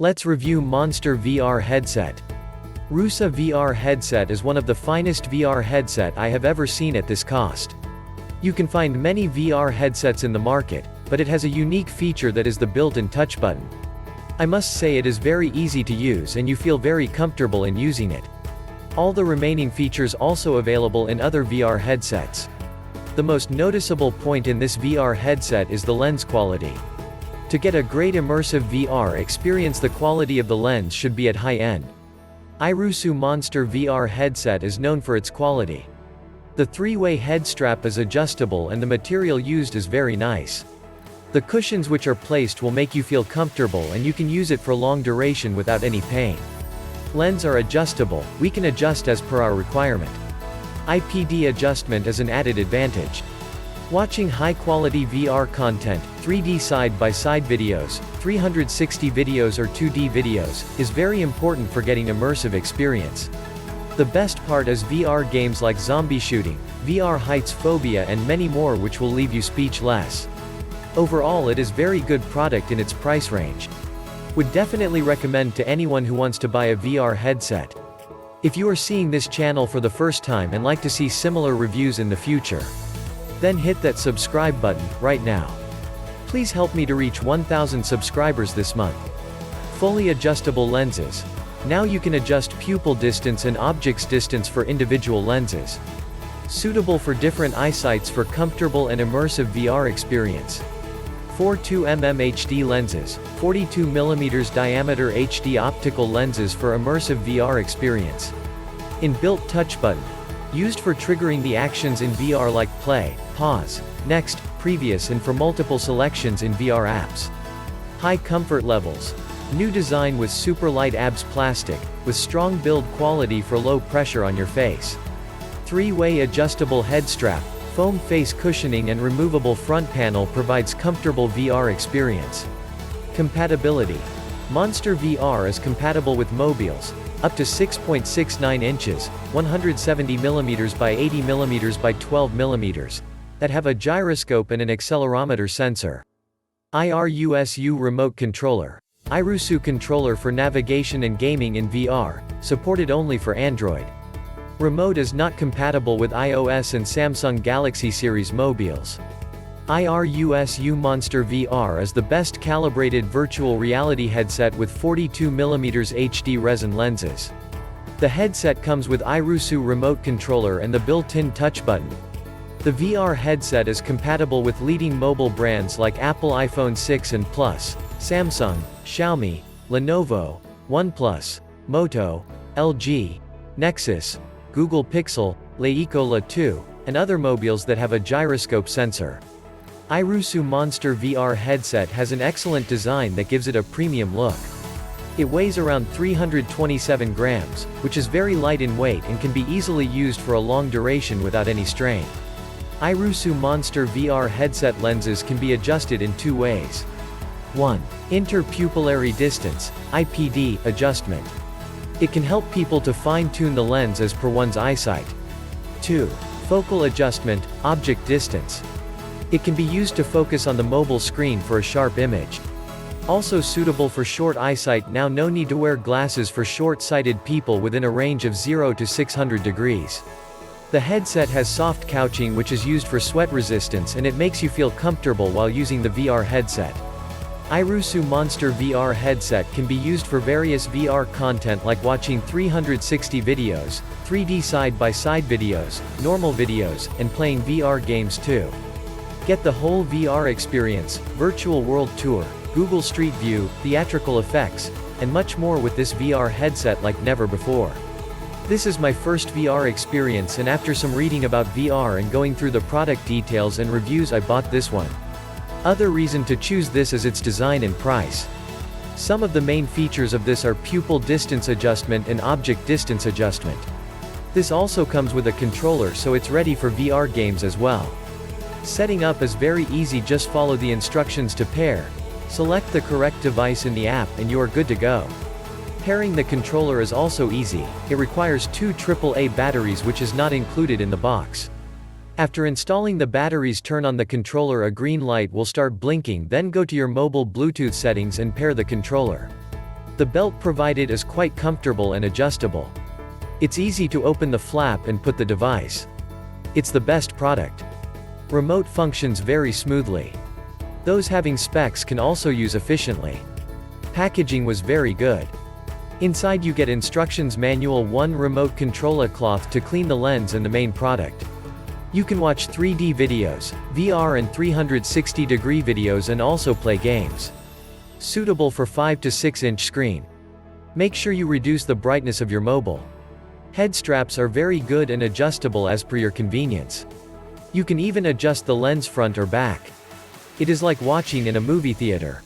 Let's review Monster VR headset. Irusu VR headset is one of the finest VR headset I have ever seen at this cost. You can find many VR headsets in the market, but it has a unique feature that is the built-in touch button. I must say it is very easy to use and you feel very comfortable in using it. All the remaining features also available in other VR headsets. The most noticeable point in this VR headset is the lens quality. To get a great immersive VR experience, the quality of the lens should be at high end. Irusu Monster VR headset is known for its quality. The three-way head strap is adjustable and the material used is very nice. The cushions which are placed will make you feel comfortable and you can use it for long duration without any pain. Lens are adjustable, we can adjust as per our requirement. IPD adjustment is an added advantage. Watching high-quality VR content, 3D side-by-side videos, 360 videos or 2D videos, is very important for getting immersive experience. The best part is VR games like zombie shooting, VR heights phobia and many more which will leave you speechless. Overall it is very good product in its price range. Would definitely recommend to anyone who wants to buy a VR headset. If you are seeing this channel for the first time and like to see similar reviews in the future, then hit that subscribe button, right now. Please help me to reach 1,000 subscribers this month. Fully adjustable lenses. Now you can adjust pupil distance and objects distance for individual lenses. Suitable for different eyesights for comfortable and immersive VR experience. 42mm HD lenses, 42mm diameter HD optical lenses for immersive VR experience. Inbuilt touch button. Used for triggering the actions in VR like play, pause, next, previous and for multiple selections in VR apps. High comfort levels. New design with super light ABS plastic, with strong build quality for low pressure on your face. Three-way adjustable head strap, foam face cushioning and removable front panel provides comfortable VR experience. Compatibility. Monster VR is compatible with mobiles, up to 6.69 inches, 170mm by 80mm by 12mm, that have a gyroscope and an accelerometer sensor. Irusu remote controller. Irusu controller for navigation and gaming in VR, supported only for Android. Remote is not compatible with iOS and Samsung Galaxy series mobiles. Irusu Monster VR is the best calibrated virtual reality headset with 42mm HD resin lenses. The headset comes with Irusu remote controller and the built-in touch button. The VR headset is compatible with leading mobile brands like Apple iPhone 6 and Plus, Samsung, Xiaomi, Lenovo, OnePlus, Moto, LG, Nexus, Google Pixel, Leica 2, and other mobiles that have a gyroscope sensor. Irusu Monster VR headset has an excellent design that gives it a premium look. It weighs around 327 grams, which is very light in weight and can be easily used for a long duration without any strain. Irusu Monster VR headset lenses can be adjusted in two ways. 1. Interpupillary distance, IPD, adjustment. It can help people to fine-tune the lens as per one's eyesight. 2. Focal adjustment, object distance. It can be used to focus on the mobile screen for a sharp image. Also suitable for short eyesight. Now no need to wear glasses for short-sighted people within a range of 0 to 600 degrees. The headset has soft couching which is used for sweat resistance and it makes you feel comfortable while using the VR headset. Irusu Monster VR headset can be used for various VR content like watching 360 videos, 3D side-by-side videos, normal videos, and playing VR games too. Get the whole VR experience, virtual world tour, Google Street View, theatrical effects, and much more with this VR headset like never before. This is my first VR experience and after some reading about VR and going through the product details and reviews I bought this one. Other reason to choose this is its design and price. Some of the main features of this are pupil distance adjustment and object distance adjustment. This also comes with a controller so it's ready for VR games as well. Setting up is very easy, just follow the instructions to pair, select the correct device in the app and you are good to go. Pairing the controller is also easy, it requires two AAA batteries which is not included in the box. After installing the batteries, turn on the controller, a green light will start blinking, then go to your mobile Bluetooth settings and pair the controller. The belt provided is quite comfortable and adjustable. It's easy to open the flap and put the device. It's the best product. Remote functions very smoothly. Those having specs can also use efficiently. Packaging was very good. Inside you get instructions manual, 1 remote controller cloth to clean the lens and the main product. You can watch 3D videos, VR and 360-degree videos and also play games. Suitable for 5 to 6 inch screen. Make sure you reduce the brightness of your mobile. Head straps are very good and adjustable as per your convenience. You can even adjust the lens front or back. It is like watching in a movie theater.